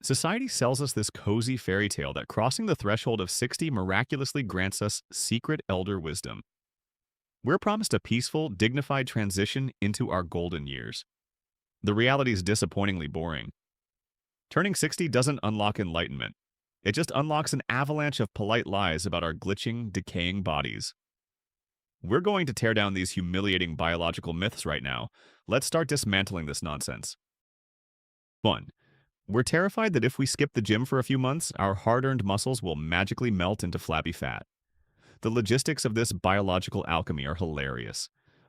Society sells us this cozy fairy tale that crossing the threshold of 60 miraculously grants us secret elder wisdom. We're promised a peaceful, dignified transition into our golden years. The reality is disappointingly boring. Turning 60 doesn't unlock enlightenment. It just unlocks an avalanche of polite lies about our glitching, decaying bodies. We're going to tear down these humiliating biological myths right now. Let's start dismantling this nonsense. 1. We're terrified that if we skip the gym for a few months, our hard-earned muscles will magically melt into flabby fat. The logistics of this biological alchemy are hilarious.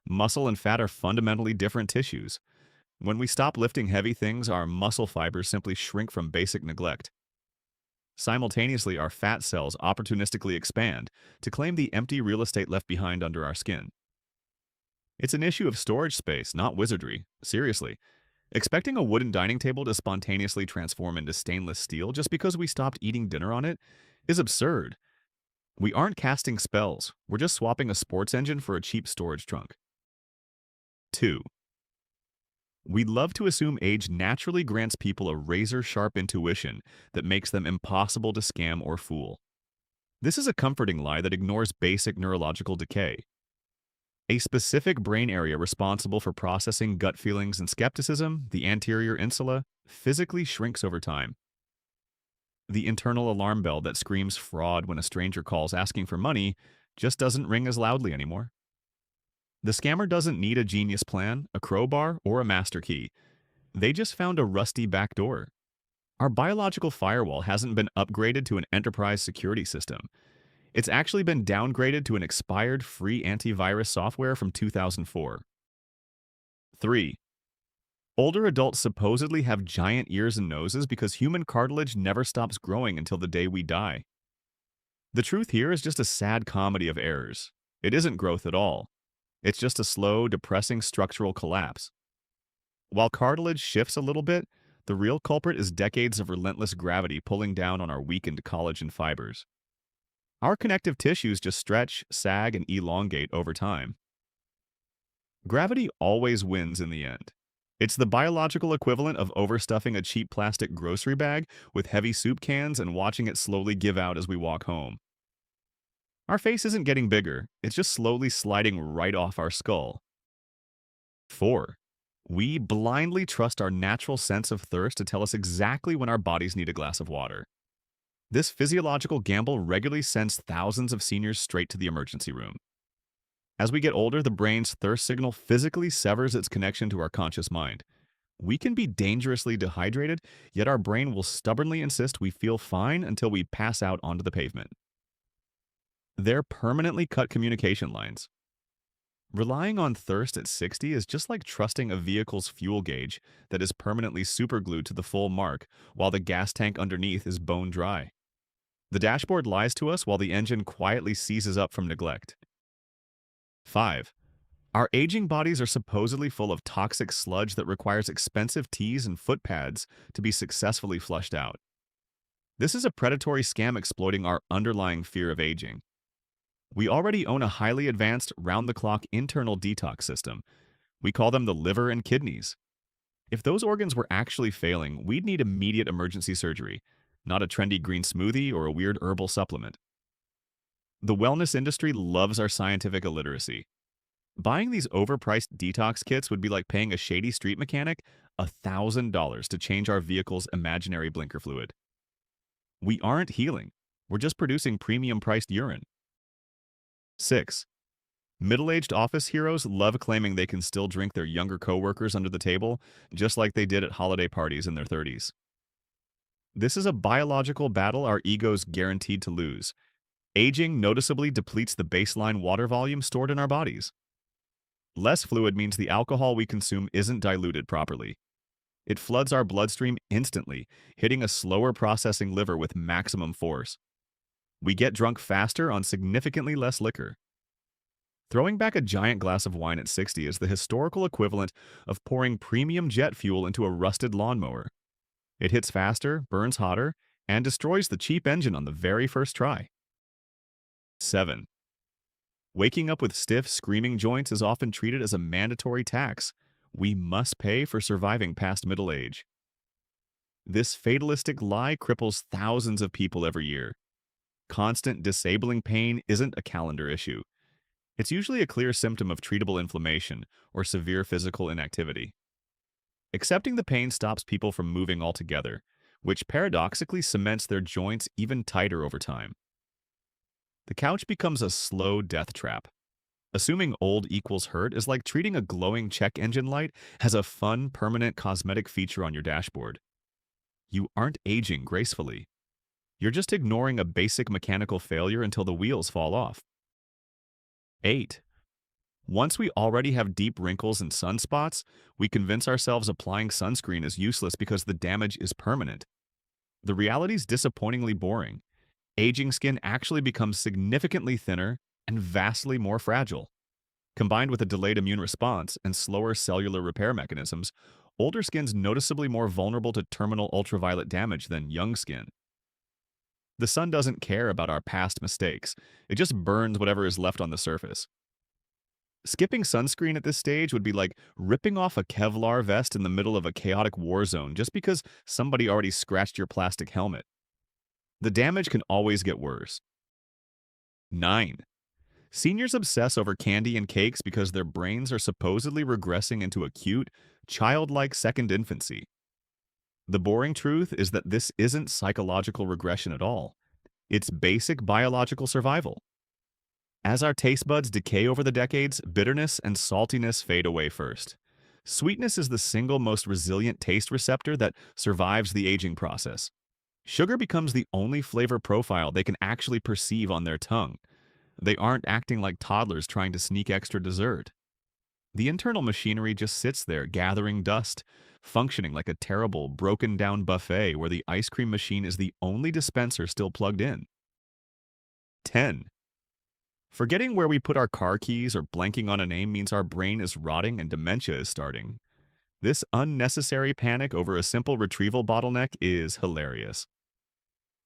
Muscle and fat are fundamentally different tissues. When we stop lifting heavy things, our muscle fibers simply shrink from basic neglect. Simultaneously, our fat cells opportunistically expand to claim the empty real estate left behind under our skin. It's an issue of storage space, not wizardry. Seriously. Expecting a wooden dining table to spontaneously transform into stainless steel just because we stopped eating dinner on it is absurd. We aren't casting spells, we're just swapping a sports engine for a cheap storage trunk. 2. We love to assume age naturally grants people a razor-sharp intuition that makes them impossible to scam or fool. This is a comforting lie that ignores basic neurological decay. A specific brain area responsible for processing gut feelings and skepticism, the anterior insula, physically shrinks over time. The internal alarm bell that screams fraud when a stranger calls asking for money just doesn't ring as loudly anymore. The scammer doesn't need a genius plan, a crowbar, or a master key. They just found a rusty back door. Our biological firewall hasn't been upgraded to an enterprise security system. It's actually been downgraded to an expired free antivirus software from 2004. 3. Older adults supposedly have giant ears and noses because human cartilage never stops growing until the day we die. The truth here is just a sad comedy of errors. It isn't growth at all. It's just a slow, depressing structural collapse. While cartilage shifts a little bit, the real culprit is decades of relentless gravity pulling down on our weakened collagen fibers. Our connective tissues just stretch, sag, and elongate over time. Gravity always wins in the end. It's the biological equivalent of overstuffing a cheap plastic grocery bag with heavy soup cans and watching it slowly give out as we walk home. Our face isn't getting bigger, it's just slowly sliding right off our skull. 4. We blindly trust our natural sense of thirst to tell us exactly when our bodies need a glass of water. This physiological gamble regularly sends thousands of seniors straight to the emergency room. As we get older, the brain's thirst signal physically severs its connection to our conscious mind. We can be dangerously dehydrated, yet our brain will stubbornly insist we feel fine until we pass out onto the pavement. They're permanently cut communication lines. Relying on thirst at 60 is just like trusting a vehicle's fuel gauge that is permanently superglued to the full mark while the gas tank underneath is bone dry. The dashboard lies to us while the engine quietly seizes up from neglect. 5. Our aging bodies are supposedly full of toxic sludge that requires expensive teas and foot pads to be successfully flushed out. This is a predatory scam exploiting our underlying fear of aging. We already own a highly advanced, round-the-clock internal detox system. We call them the liver and kidneys. If those organs were actually failing, we'd need immediate emergency surgery, not a trendy green smoothie or a weird herbal supplement. The wellness industry loves our scientific illiteracy. Buying these overpriced detox kits would be like paying a shady street mechanic $1,000 to change our vehicle's imaginary blinker fluid. We aren't healing. We're just producing premium-priced urine. 6. Middle-aged office heroes love claiming they can still drink their younger coworkers under the table, just like they did at holiday parties in their 30s. This is a biological battle our ego's guaranteed to lose. Aging noticeably depletes the baseline water volume stored in our bodies. Less fluid means the alcohol we consume isn't diluted properly. It floods our bloodstream instantly, hitting a slower processing liver with maximum force. We get drunk faster on significantly less liquor. Throwing back a giant glass of wine at 60 is the historical equivalent of pouring premium jet fuel into a rusted lawnmower. It hits faster, burns hotter, and destroys the cheap engine on the very first try. 7. Waking up with stiff, screaming joints is often treated as a mandatory tax we must pay for surviving past middle age. This fatalistic lie cripples thousands of people every year. Constant disabling pain isn't a calendar issue. It's usually a clear symptom of treatable inflammation or severe physical inactivity. Accepting the pain stops people from moving altogether, which paradoxically cements their joints even tighter over time. The couch becomes a slow death trap. Assuming old equals hurt is like treating a glowing check engine light as a fun, permanent cosmetic feature on your dashboard. You aren't aging gracefully. You're just ignoring a basic mechanical failure until the wheels fall off. 8. Once we already have deep wrinkles and sunspots, we convince ourselves applying sunscreen is useless because the damage is permanent. The reality's disappointingly boring. Aging skin actually becomes significantly thinner and vastly more fragile. Combined with a delayed immune response and slower cellular repair mechanisms, older skin's noticeably more vulnerable to terminal ultraviolet damage than young skin. The sun doesn't care about our past mistakes. It just burns whatever is left on the surface. Skipping sunscreen at this stage would be like ripping off a Kevlar vest in the middle of a chaotic war zone just because somebody already scratched your plastic helmet. The damage can always get worse. 9. Seniors obsess over candy and cakes because their brains are supposedly regressing into a cute, childlike second infancy. The boring truth is that this isn't psychological regression at all. It's basic biological survival. As our taste buds decay over the decades, bitterness and saltiness fade away first. Sweetness is the single most resilient taste receptor that survives the aging process. Sugar becomes the only flavor profile they can actually perceive on their tongue. They aren't acting like toddlers trying to sneak extra dessert. The internal machinery just sits there, gathering dust, functioning like a terrible, broken-down buffet where the ice cream machine is the only dispenser still plugged in. 10. Forgetting where we put our car keys or blanking on a name means our brain is rotting and dementia is starting. This unnecessary panic over a simple retrieval bottleneck is hilarious.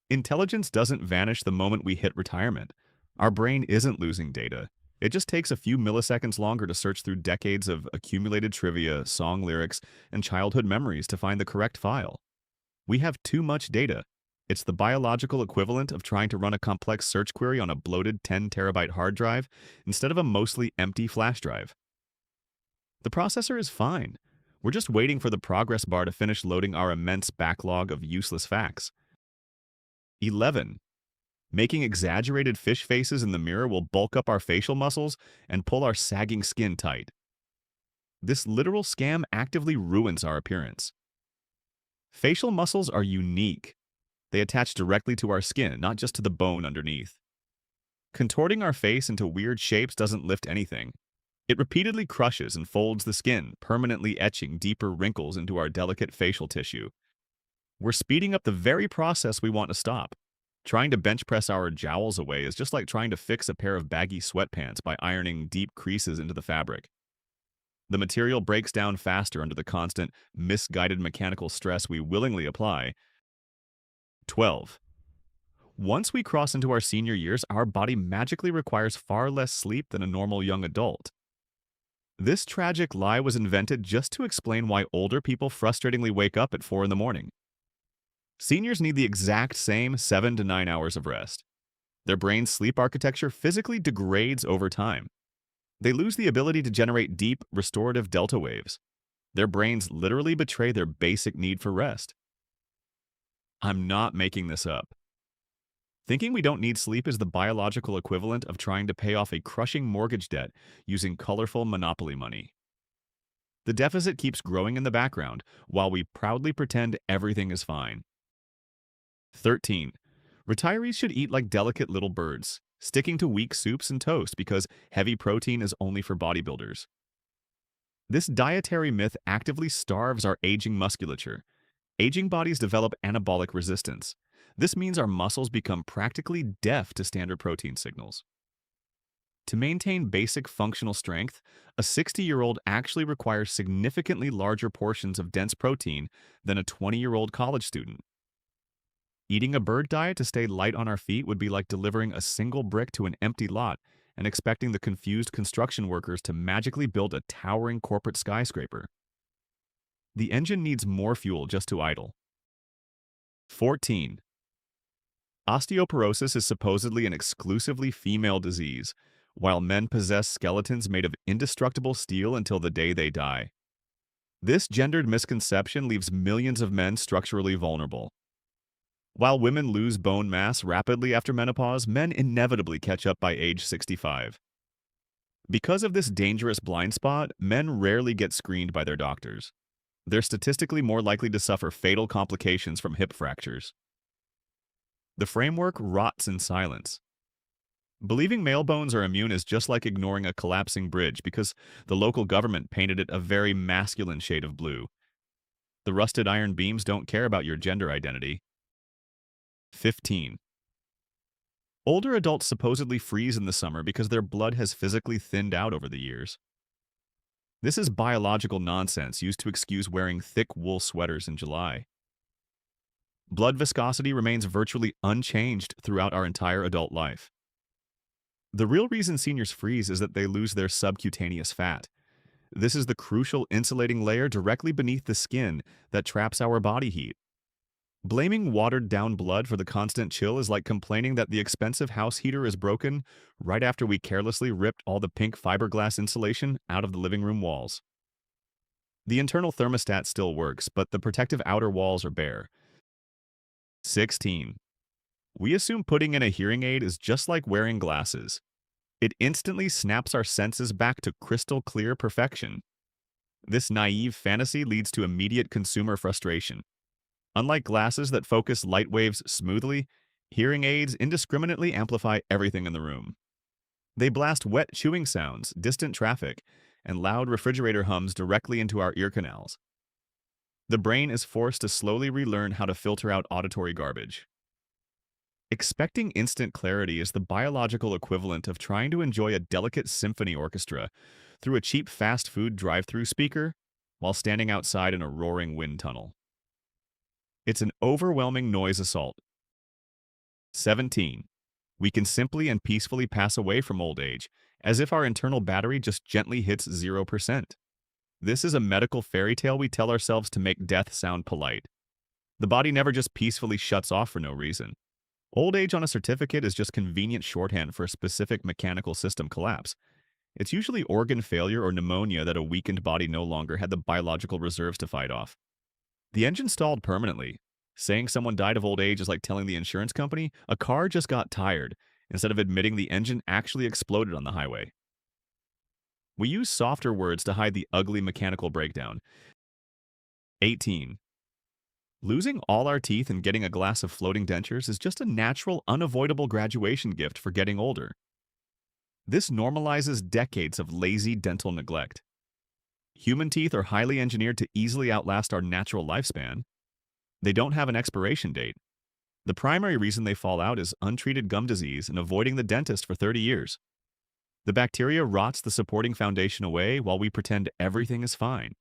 Intelligence doesn't vanish the moment we hit retirement. Our brain isn't losing data. It just takes a few milliseconds longer to search through decades of accumulated trivia, song lyrics, and childhood memories to find the correct file. We have too much data. It's the biological equivalent of trying to run a complex search query on a bloated 10-terabyte hard drive instead of a mostly empty flash drive. The processor is fine. We're just waiting for the progress bar to finish loading our immense backlog of useless facts. 11. Making exaggerated fish faces in the mirror will bulk up our facial muscles and pull our sagging skin tight. This literal scam actively ruins our appearance. Facial muscles are unique. They attach directly to our skin, not just to the bone underneath. Contorting our face into weird shapes doesn't lift anything. It repeatedly crushes and folds the skin, permanently etching deeper wrinkles into our delicate facial tissue. We're speeding up the very process we want to stop. Trying to bench press our jowls away is just like trying to fix a pair of baggy sweatpants by ironing deep creases into the fabric. The material breaks down faster under the constant, misguided mechanical stress we willingly apply. 12. Once we cross into our senior years, our body magically requires far less sleep than a normal young adult. This tragic lie was invented just to explain why older people frustratingly wake up at 4 in the morning. Seniors need the exact same 7 to 9 hours of rest. Their brain's sleep architecture physically degrades over time. They lose the ability to generate deep, restorative delta waves. Their brains literally betray their basic need for rest. I'm not making this up. Thinking we don't need sleep is the biological equivalent of trying to pay off a crushing mortgage debt using colorful monopoly money. The deficit keeps growing in the background while we proudly pretend everything is fine. 13. Retirees should eat like delicate little birds, sticking to weak soups and toast because heavy protein is only for bodybuilders. This dietary myth actively starves our aging musculature. Aging bodies develop anabolic resistance. This means our muscles become practically deaf to standard protein signals. To maintain basic functional strength, a 60-year-old actually requires significantly larger portions of dense protein than a 20-year-old college student. Eating a bird diet to stay light on our feet would be like delivering a single brick to an empty lot and expecting the confused construction workers to magically build a towering corporate skyscraper. The engine needs more fuel just to idle. 14. Osteoporosis is supposedly an exclusively female disease, while men possess skeletons made of indestructible steel until the day they die. This gendered misconception leaves millions of men structurally vulnerable. While women lose bone mass rapidly after menopause, men inevitably catch up by age 65. Because of this dangerous blind spot, men rarely get screened by their doctors. They're statistically more likely to suffer fatal complications from hip fractures. The framework rots in silence. Believing male bones are immune is just like ignoring a collapsing bridge because the local government painted it a very masculine shade of blue. The rusted iron beams don't care about your gender identity. 15. Older adults supposedly freeze in the summer because their blood has physically thinned out over the years. This is biological nonsense used to excuse wearing thick wool sweaters in July. Blood viscosity remains virtually unchanged throughout our entire adult life. The real reason seniors freeze is that they lose their subcutaneous fat. This is the crucial insulating layer directly beneath the skin that traps our body heat. Blaming watered-down blood for the constant chill is like complaining that the expensive house heater is broken right after we carelessly ripped all the pink fiberglass insulation out of the living room walls. The internal thermostat still works, but the protective outer walls are bare. 16. We assume putting in a hearing aid is just like wearing glasses. It instantly snaps our senses back to crystal clear perfection. This naive fantasy leads to immediate consumer frustration. Unlike glasses that focus light waves smoothly, hearing aids indiscriminately amplify everything in the room. They blast wet chewing sounds, distant traffic, and loud refrigerator hums directly into our ear canals. The brain is forced to slowly relearn how to filter out auditory garbage. Expecting instant clarity is the biological equivalent of trying to enjoy a delicate symphony orchestra through a cheap fast food drive-through speaker while standing outside in a roaring wind tunnel. It's an overwhelming noise assault. 17. We can simply and peacefully pass away from old age, as if our internal battery just gently hits 0%. This is a medical fairy tale we tell ourselves to make death sound polite. The body never just peacefully shuts off for no reason. Old age on a certificate is just convenient shorthand for a specific mechanical system collapse. It's usually organ failure or pneumonia that a weakened body no longer had the biological reserves to fight off. The engine stalled permanently. Saying someone died of old age is like telling the insurance company a car just got tired, instead of admitting the engine actually exploded on the highway. We use softer words to hide the ugly mechanical breakdown. 18. Losing all our teeth and getting a glass of floating dentures is just a natural, unavoidable graduation gift for getting older. This normalizes decades of lazy dental neglect. Human teeth are highly engineered to easily outlast our natural lifespan. They don't have an expiration date. The primary reason they fall out is untreated gum disease and avoiding the dentist for 30 years. The bacteria rots the supporting foundation away while we pretend everything is fine.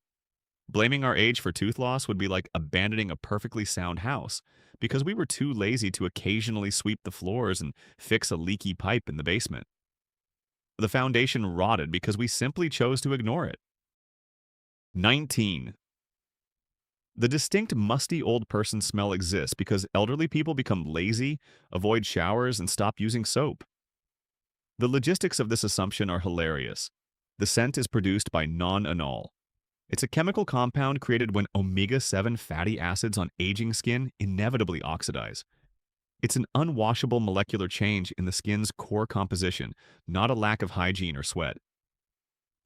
Blaming our age for tooth loss would be like abandoning a perfectly sound house because we were too lazy to occasionally sweep the floors and fix a leaky pipe in the basement. The foundation rotted because we simply chose to ignore it. 19. The distinct musty old person smell exists because elderly people become lazy, avoid showers, and stop using soap. The logistics of this assumption are hilarious. The scent is produced by non-anol. It's a chemical compound created when omega-7 fatty acids on aging skin inevitably oxidize. It's an unwashable molecular change in the skin's core composition, not a lack of hygiene or sweat.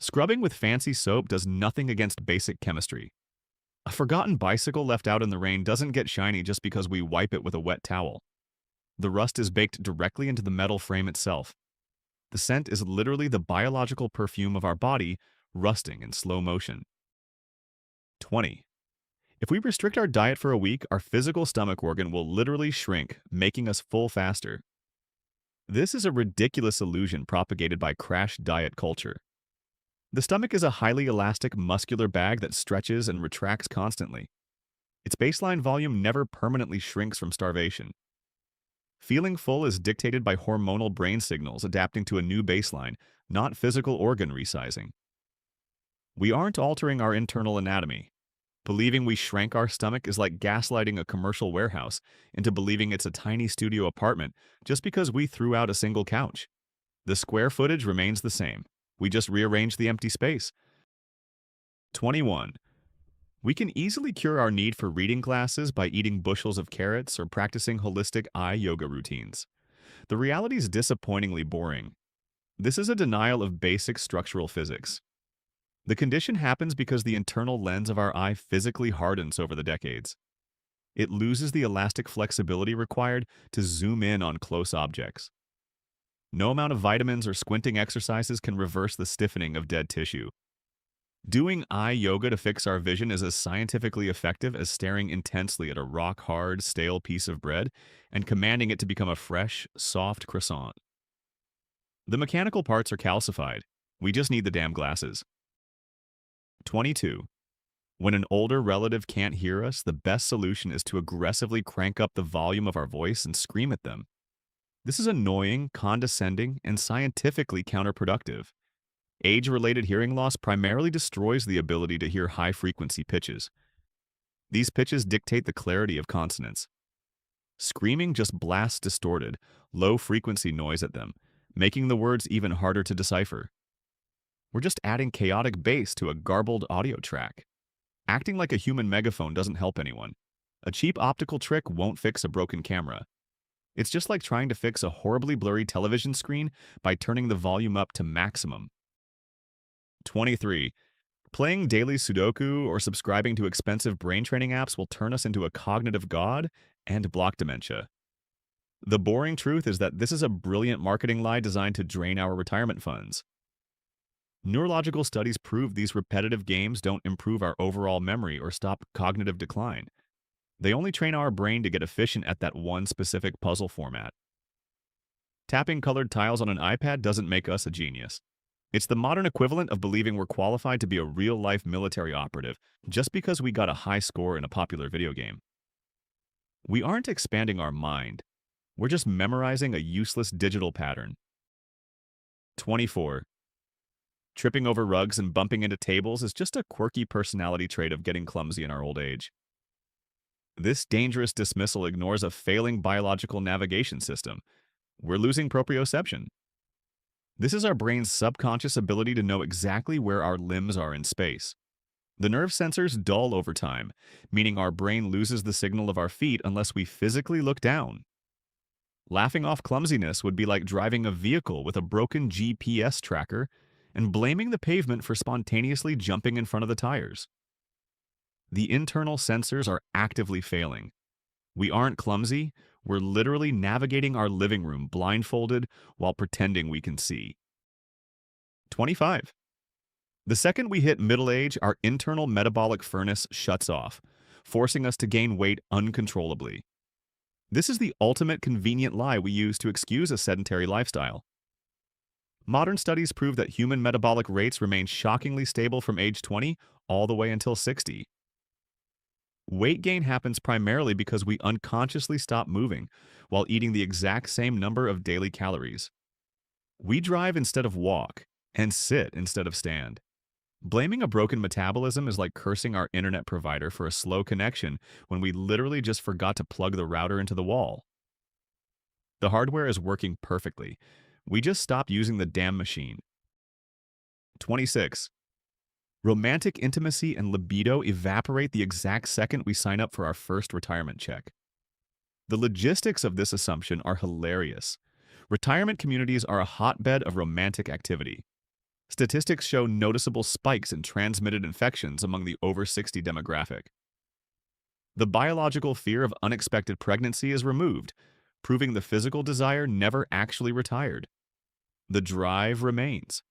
Scrubbing with fancy soap does nothing against basic chemistry. A forgotten bicycle left out in the rain doesn't get shiny just because we wipe it with a wet towel. The rust is baked directly into the metal frame itself. The scent is literally the biological perfume of our body, rusting in slow motion. 20. If we restrict our diet for a week, our physical stomach organ will literally shrink, making us full faster. This is a ridiculous illusion propagated by crash diet culture. The stomach is a highly elastic, muscular bag that stretches and retracts constantly. Its baseline volume never permanently shrinks from starvation. Feeling full is dictated by hormonal brain signals adapting to a new baseline, not physical organ resizing. We aren't altering our internal anatomy. Believing we shrank our stomach is like gaslighting a commercial warehouse into believing it's a tiny studio apartment just because we threw out a single couch. The square footage remains the same. We just rearranged the empty space. 21. We can easily cure our need for reading glasses by eating bushels of carrots or practicing holistic eye yoga routines. The reality is disappointingly boring. This is a denial of basic structural physics. The condition happens because the internal lens of our eye physically hardens over the decades. It loses the elastic flexibility required to zoom in on close objects. No amount of vitamins or squinting exercises can reverse the stiffening of dead tissue. Doing eye yoga to fix our vision is as scientifically effective as staring intensely at a rock-hard, stale piece of bread and commanding it to become a fresh, soft croissant. The mechanical parts are calcified. We just need the damn glasses. 22. When an older relative can't hear us, the best solution is to aggressively crank up the volume of our voice and scream at them. This is annoying, condescending, and scientifically counterproductive. Age-related hearing loss primarily destroys the ability to hear high-frequency pitches. These pitches dictate the clarity of consonants. Screaming just blasts distorted, low-frequency noise at them, making the words even harder to decipher. We're just adding chaotic bass to a garbled audio track. Acting like a human megaphone doesn't help anyone. A cheap optical trick won't fix a broken camera. It's just like trying to fix a horribly blurry television screen by turning the volume up to maximum. 23. Playing daily Sudoku or subscribing to expensive brain training apps will turn us into a cognitive god and block dementia. The boring truth is that this is a brilliant marketing lie designed to drain our retirement funds. Neurological studies prove these repetitive games don't improve our overall memory or stop cognitive decline. They only train our brain to get efficient at that one specific puzzle format. Tapping colored tiles on an iPad doesn't make us a genius. It's the modern equivalent of believing we're qualified to be a real-life military operative just because we got a high score in a popular video game. We aren't expanding our mind. We're just memorizing a useless digital pattern. 24. Tripping over rugs and bumping into tables is just a quirky personality trait of getting clumsy in our old age. This dangerous dismissal ignores a failing biological navigation system. We're losing proprioception. This is our brain's subconscious ability to know exactly where our limbs are in space. The nerve sensors dull over time, meaning our brain loses the signal of our feet unless we physically look down. Laughing off clumsiness would be like driving a vehicle with a broken GPS tracker and blaming the pavement for spontaneously jumping in front of the tires. The internal sensors are actively failing. We aren't clumsy, we're literally navigating our living room blindfolded while pretending we can see. 25. The second we hit middle age, our internal metabolic furnace shuts off, forcing us to gain weight uncontrollably. This is the ultimate convenient lie we use to excuse a sedentary lifestyle. Modern studies prove that human metabolic rates remain shockingly stable from age 20 all the way until 60. Weight gain happens primarily because we unconsciously stop moving while eating the exact same number of daily calories. We drive instead of walk and sit instead of stand. Blaming a broken metabolism is like cursing our internet provider for a slow connection when we literally just forgot to plug the router into the wall. The hardware is working perfectly. We just stopped using the damn machine. 26. Romantic intimacy and libido evaporate the exact second we sign up for our first retirement check. The logistics of this assumption are hilarious. Retirement communities are a hotbed of romantic activity. Statistics show noticeable spikes in transmitted infections among the over 60 demographic. The biological fear of unexpected pregnancy is removed, proving the physical desire never actually retired. The drive remains.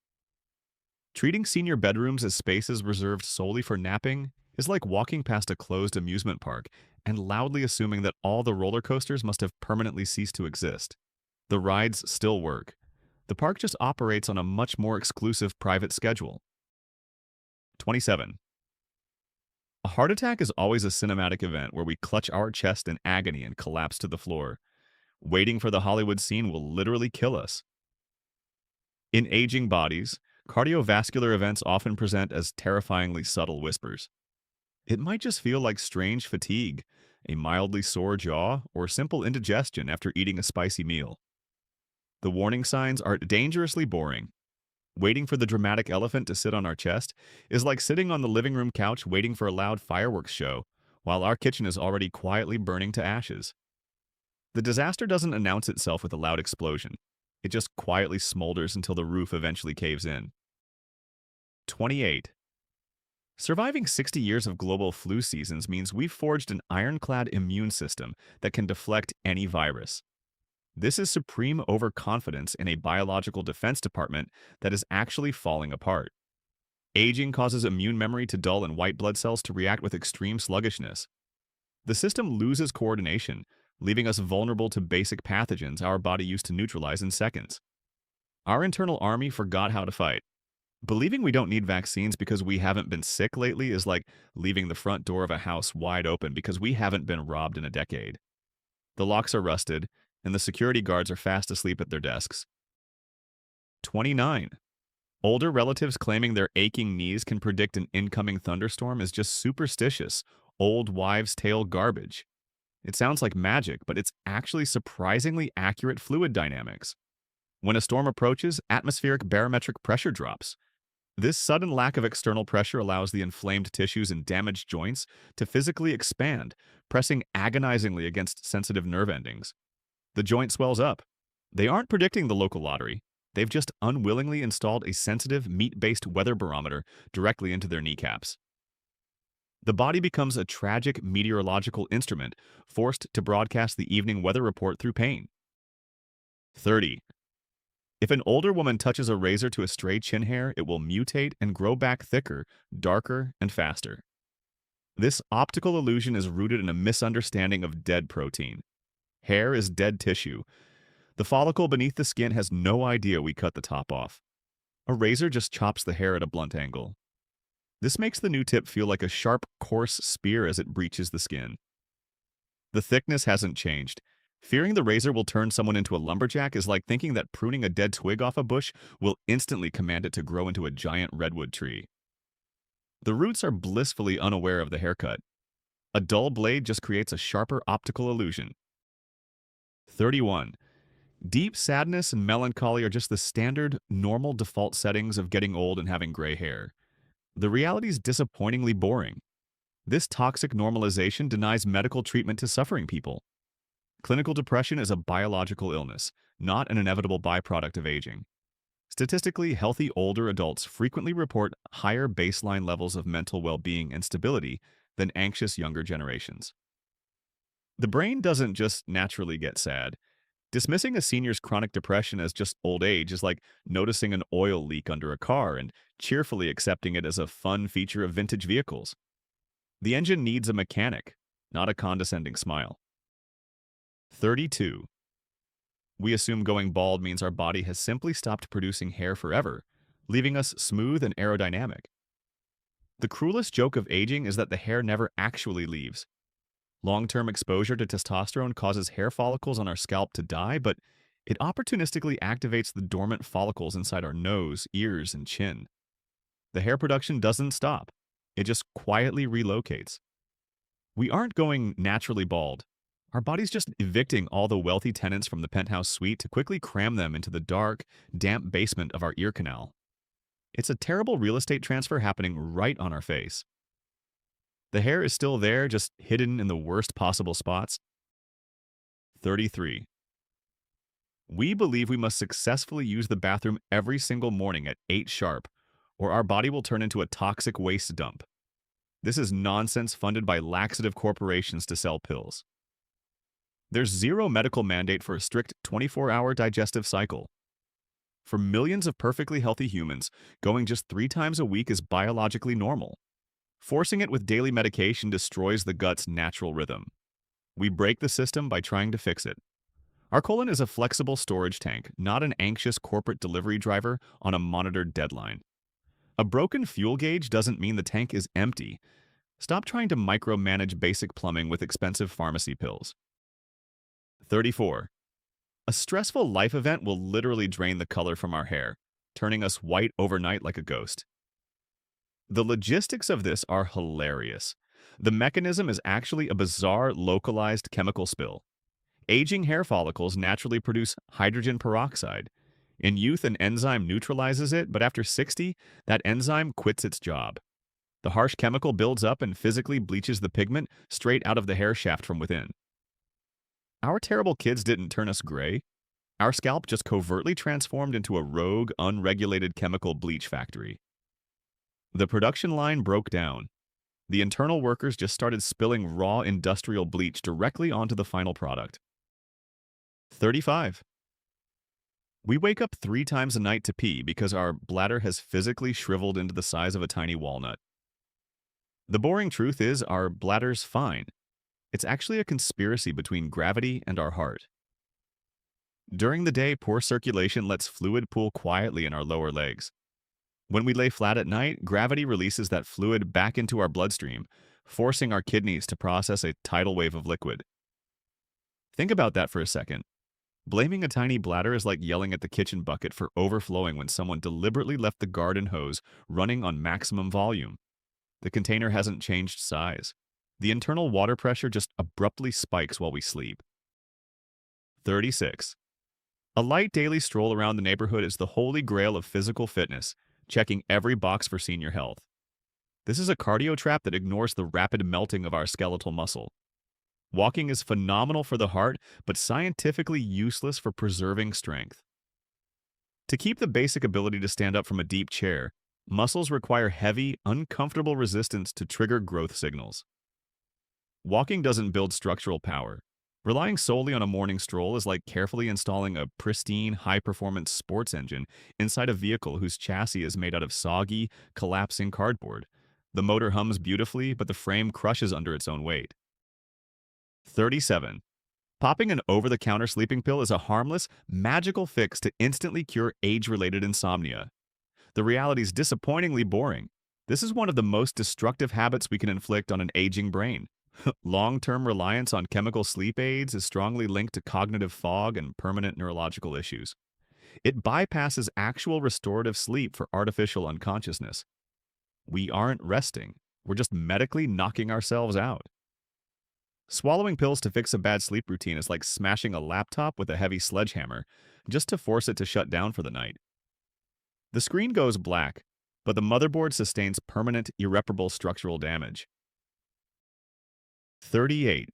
Treating senior bedrooms as spaces reserved solely for napping is like walking past a closed amusement park and loudly assuming that all the roller coasters must have permanently ceased to exist. The rides still work. The park just operates on a much more exclusive private schedule. 27. A heart attack is always a cinematic event where we clutch our chest in agony and collapse to the floor. Waiting for the Hollywood scene will literally kill us. In aging bodies, cardiovascular events often present as terrifyingly subtle whispers. It might just feel like strange fatigue, a mildly sore jaw, or simple indigestion after eating a spicy meal. The warning signs are dangerously boring. Waiting for the dramatic elephant to sit on our chest is like sitting on the living room couch waiting for a loud fireworks show, while our kitchen is already quietly burning to ashes. The disaster doesn't announce itself with a loud explosion. It just quietly smolders until the roof eventually caves in. 28. Surviving 60 years of global flu seasons means we've forged an ironclad immune system that can deflect any virus. This is supreme overconfidence in a biological defense department that is actually falling apart. Aging causes immune memory to dull and white blood cells to react with extreme sluggishness. The system loses coordination, leaving us vulnerable to basic pathogens our body used to neutralize in seconds. Our internal army forgot how to fight. Believing we don't need vaccines because we haven't been sick lately is like leaving the front door of a house wide open because we haven't been robbed in a decade. The locks are rusted, and the security guards are fast asleep at their desks. 29. Older relatives claiming their aching knees can predict an incoming thunderstorm is just superstitious, old wives' tale garbage. It sounds like magic, but it's actually surprisingly accurate fluid dynamics. When a storm approaches, atmospheric barometric pressure drops. This sudden lack of external pressure allows the inflamed tissues and damaged joints to physically expand, pressing agonizingly against sensitive nerve endings. The joint swells up. They aren't predicting the local lottery. They've just unwillingly installed a sensitive, meat-based weather barometer directly into their kneecaps. The body becomes a tragic meteorological instrument, forced to broadcast the evening weather report through pain. 30. If an older woman touches a razor to a stray chin hair, it will mutate and grow back thicker, darker, and faster. This optical illusion is rooted in a misunderstanding of dead protein. Hair is dead tissue. The follicle beneath the skin has no idea we cut the top off. A razor just chops the hair at a blunt angle. This makes the new tip feel like a sharp, coarse spear as it breaches the skin. The thickness hasn't changed. Fearing the razor will turn someone into a lumberjack is like thinking that pruning a dead twig off a bush will instantly command it to grow into a giant redwood tree. The roots are blissfully unaware of the haircut. A dull blade just creates a sharper optical illusion. 31. Deep sadness and melancholy are just the standard, normal default settings of getting old and having gray hair. The reality is disappointingly boring. This toxic normalization denies medical treatment to suffering people. Clinical depression is a biological illness, not an inevitable byproduct of aging. Statistically, healthy older adults frequently report higher baseline levels of mental well-being and stability than anxious younger generations. The brain doesn't just naturally get sad. Dismissing a senior's chronic depression as just old age is like noticing an oil leak under a car and cheerfully accepting it as a fun feature of vintage vehicles. The engine needs a mechanic, not a condescending smile. 32. We assume going bald means our body has simply stopped producing hair forever, leaving us smooth and aerodynamic. The cruelest joke of aging is that the hair never actually leaves. Long-term exposure to testosterone causes hair follicles on our scalp to die, but it opportunistically activates the dormant follicles inside our nose, ears, and chin. The hair production doesn't stop. It just quietly relocates. We aren't going naturally bald. Our body's just evicting all the wealthy tenants from the penthouse suite to quickly cram them into the dark, damp basement of our ear canal. It's a terrible real estate transfer happening right on our face. The hair is still there, just hidden in the worst possible spots. 33. We believe we must successfully use the bathroom every single morning at 8 sharp, or our body will turn into a toxic waste dump. This is nonsense funded by laxative corporations to sell pills. There's zero medical mandate for a strict 24-hour digestive cycle. For millions of perfectly healthy humans, going just 3 times a week is biologically normal. Forcing it with daily medication destroys the gut's natural rhythm. We break the system by trying to fix it. Our colon is a flexible storage tank, not an anxious corporate delivery driver on a monitored deadline. A broken fuel gauge doesn't mean the tank is empty. Stop trying to micromanage basic plumbing with expensive pharmacy pills. 34. A stressful life event will literally drain the color from our hair, turning us white overnight like a ghost. The logistics of this are hilarious. The mechanism is actually a bizarre localized chemical spill. Aging hair follicles naturally produce hydrogen peroxide. In youth, an enzyme neutralizes it, but after 60, that enzyme quits its job. The harsh chemical builds up and physically bleaches the pigment straight out of the hair shaft from within. Our terrible kids didn't turn us gray. Our scalp just covertly transformed into a rogue, unregulated chemical bleach factory. The production line broke down. The internal workers just started spilling raw industrial bleach directly onto the final product. 35. We wake up 3 times a night to pee because our bladder has physically shriveled into the size of a tiny walnut. The boring truth is our bladder's fine. It's actually a conspiracy between gravity and our heart. During the day, poor circulation lets fluid pool quietly in our lower legs. When we lay flat at night, gravity releases that fluid back into our bloodstream, forcing our kidneys to process a tidal wave of liquid. Think about that for a second. Blaming a tiny bladder is like yelling at the kitchen bucket for overflowing when someone deliberately left the garden hose running on maximum volume. The container hasn't changed size. The internal water pressure just abruptly spikes while we sleep. 36. A light daily stroll around the neighborhood is the holy grail of physical fitness, checking every box for senior health. This is a cardio trap that ignores the rapid melting of our skeletal muscle. Walking is phenomenal for the heart, but scientifically useless for preserving strength. To keep the basic ability to stand up from a deep chair, muscles require heavy, uncomfortable resistance to trigger growth signals. Walking doesn't build structural power. Relying solely on a morning stroll is like carefully installing a pristine, high-performance sports engine inside a vehicle whose chassis is made out of soggy, collapsing cardboard. The motor hums beautifully, but the frame crushes under its own weight. 37. Popping an over-the-counter sleeping pill is a harmless, magical fix to instantly cure age-related insomnia. The reality is disappointingly boring. This is one of the most destructive habits we can inflict on an aging brain. Long-term reliance on chemical sleep aids is strongly linked to cognitive fog and permanent neurological issues. It bypasses actual restorative sleep for artificial unconsciousness. We aren't resting. We're just medically knocking ourselves out. Swallowing pills to fix a bad sleep routine is like smashing a laptop with a heavy sledgehammer just to force it to shut down for the night. The screen goes black, but the motherboard sustains permanent, irreparable structural damage. 38.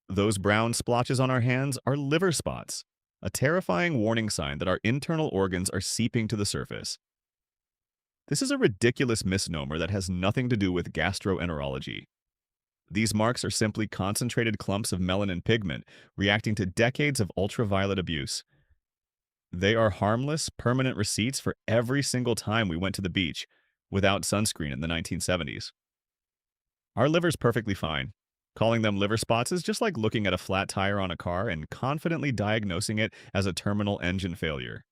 Those brown splotches on our hands are liver spots, a terrifying warning sign that our internal organs are seeping to the surface. This is a ridiculous misnomer that has nothing to do with gastroenterology. These marks are simply concentrated clumps of melanin pigment reacting to decades of ultraviolet abuse. They are harmless, permanent receipts for every single time we went to the beach without sunscreen in the 1970s. Our liver's perfectly fine. Calling them liver spots is just like looking at a flat tire on a car and confidently diagnosing it as a terminal engine failure.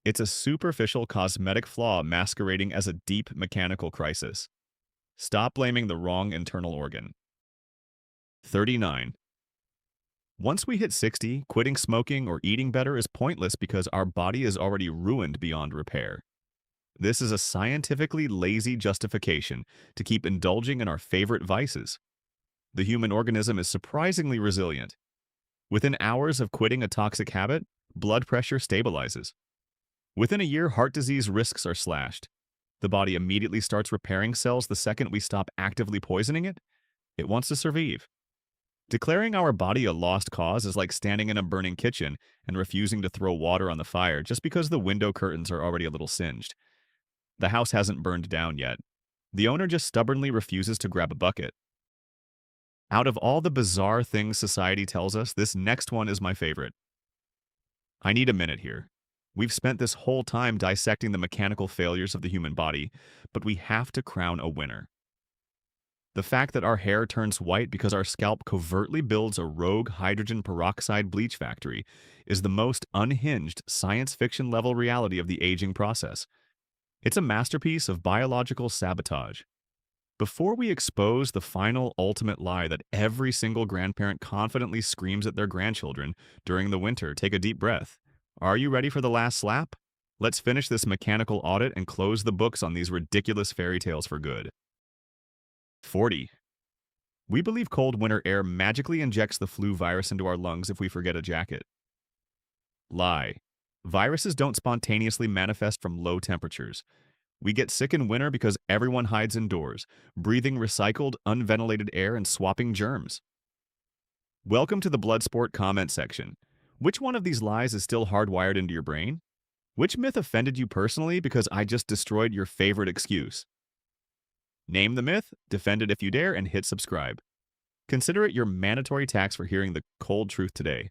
It's a superficial cosmetic flaw masquerading as a deep mechanical crisis. Stop blaming the wrong internal organ. 39. Once we hit 60, quitting smoking or eating better is pointless because our body is already ruined beyond repair. This is a scientifically lazy justification to keep indulging in our favorite vices. The human organism is surprisingly resilient. Within hours of quitting a toxic habit, blood pressure stabilizes. Within a year, heart disease risks are slashed. The body immediately starts repairing cells the second we stop actively poisoning it. It wants to survive. Declaring our body a lost cause is like standing in a burning kitchen and refusing to throw water on the fire just because the window curtains are already a little singed. The house hasn't burned down yet. The owner just stubbornly refuses to grab a bucket. Out of all the bizarre things society tells us, this next one is my favorite. I need a minute here. We've spent this whole time dissecting the mechanical failures of the human body, but we have to crown a winner. The fact that our hair turns white because our scalp covertly builds a rogue hydrogen peroxide bleach factory is the most unhinged science fiction level reality of the aging process. It's a masterpiece of biological sabotage. Before we expose the final ultimate lie that every single grandparent confidently screams at their grandchildren during the winter, take a deep breath. Are you ready for the last slap? Let's finish this mechanical audit and close the books on these ridiculous fairy tales for good. 40. We believe cold winter air magically injects the flu virus into our lungs if we forget a jacket. Lie. Viruses don't spontaneously manifest from low temperatures. We get sick in winter because everyone hides indoors, breathing recycled, unventilated air and swapping germs. Welcome to the Bloodsport comment section. Which one of these lies is still hardwired into your brain? Which myth offended you personally because I just destroyed your favorite excuse? Name the myth, defend it if you dare, and hit subscribe. Consider it your mandatory tax for hearing the cold truth today.